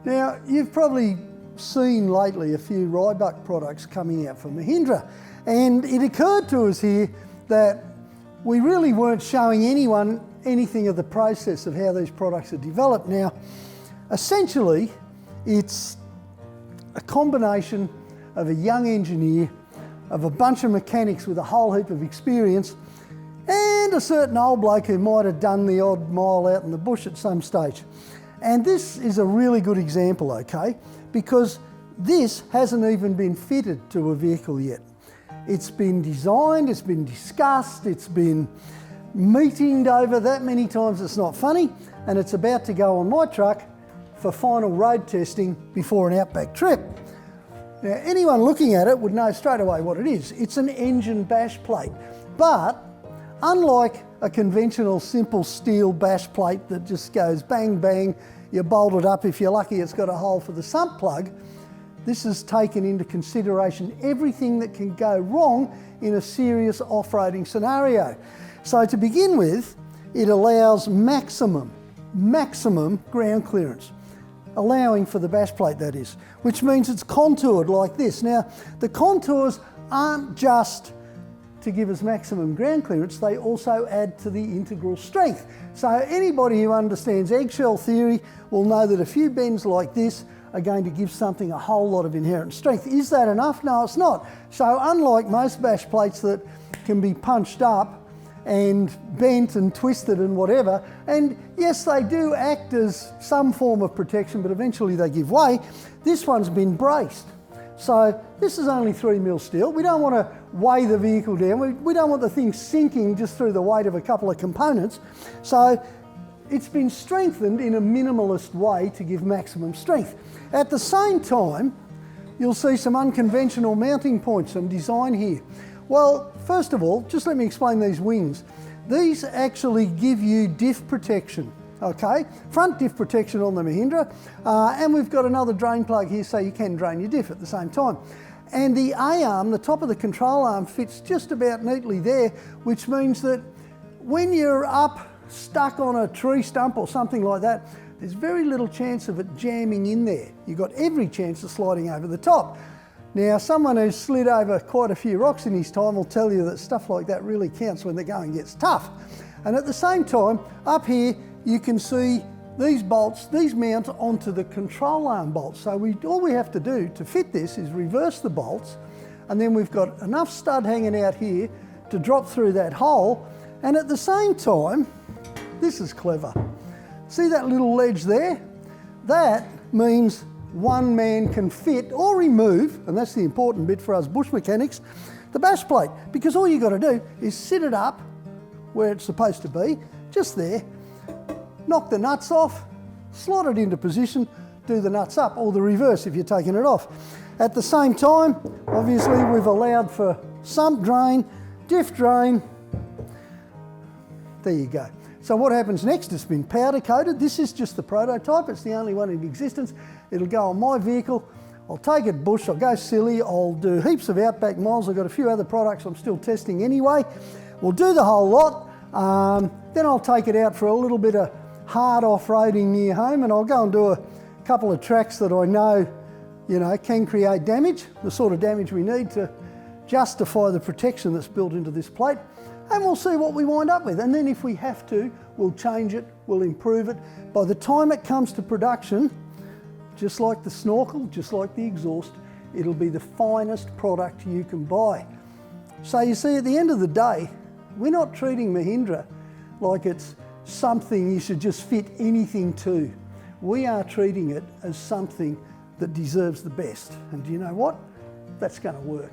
Now, you've probably seen lately a few Ryebuck products coming out from Mahindra, and it occurred to us here that we really weren't showing anyone anything of the process of how these products are developed. Now, essentially, it's a combination of a young engineer, of a bunch of mechanics with a whole heap of experience, and a certain old bloke who might have done the odd mile out in the bush at some stage. And this is a really good example, okay, because this hasn't even been fitted to a vehicle yet. It's been designed, it's been discussed, it's been meetinged over that many times it's not funny, and it's about to go on my truck for final road testing before an outback trip. Now, anyone looking at it would know straight away what it is. It's an engine bash plate, but unlike a conventional simple steel bash plate that just goes bang bang, you bolt it up, if you're lucky it's got a hole for the sump plug, this has taken into consideration everything that can go wrong in a serious off-roading scenario. So to begin with, it allows maximum ground clearance, allowing for the bash plate, that is, which means it's contoured like this. Now, the contours aren't just to give us maximum ground clearance, they also add to the integral strength. So anybody who understands eggshell theory will know that a few bends like this are going to give something a whole lot of inherent strength. Is that enough? No, it's not. So unlike most bash plates that can be punched up and bent and twisted and whatever, and yes, they do act as some form of protection, but eventually they give way, this one's been braced. So this is only 3mm steel. We don't want to weigh the vehicle down. We don't want the thing sinking just through the weight of a couple of components. So it's been strengthened in a minimalist way to give maximum strength. At the same time, you'll see some unconventional mounting points and design here. Well, first of all, just let me explain these wings. These actually give you diff protection. Okay, front diff protection on the Mahindra, and we've got another drain plug here so you can drain your diff at the same time. And the A-arm, the top of the control arm, fits just about neatly there, which means that when you're up, stuck on a tree stump or something like that, there's very little chance of it jamming in there. You've got every chance of sliding over the top. Now, someone who's slid over quite a few rocks in his time will tell you that stuff like that really counts when the going gets tough. And at the same time, up here, you can see these bolts, these mount onto the control arm bolts. So all we have to do to fit this is reverse the bolts, and then we've got enough stud hanging out here to drop through that hole. And at the same time, this is clever. See that little ledge there? That means one man can fit or remove, and that's the important bit for us bush mechanics, the bash plate, because all you got to do is sit it up where it's supposed to be, just there, knock the nuts off, slot it into position, do the nuts up, or the reverse if you're taking it off. At the same time, obviously we've allowed for sump drain, diff drain. There you go. So what happens next? It's been powder coated. This is just the prototype. It's the only one in existence. It'll go on my vehicle. I'll take it bush, I'll go silly, I'll do heaps of outback miles. I've got a few other products I'm still testing anyway. We'll do the whole lot. Then I'll take it out for a little bit of hard off-roading near home, and I'll go and do a couple of tracks that I know, can create damage, the sort of damage we need to justify the protection that's built into this plate, and we'll see what we wind up with. And then if we have to, we'll change it, we'll improve it. By the time it comes to production, just like the snorkel, just like the exhaust, it'll be the finest product you can buy. So you see, at the end of the day, we're not treating Mahindra like it's something you should just fit anything to. We are treating it as something that deserves the best. And do you know what? That's going to work.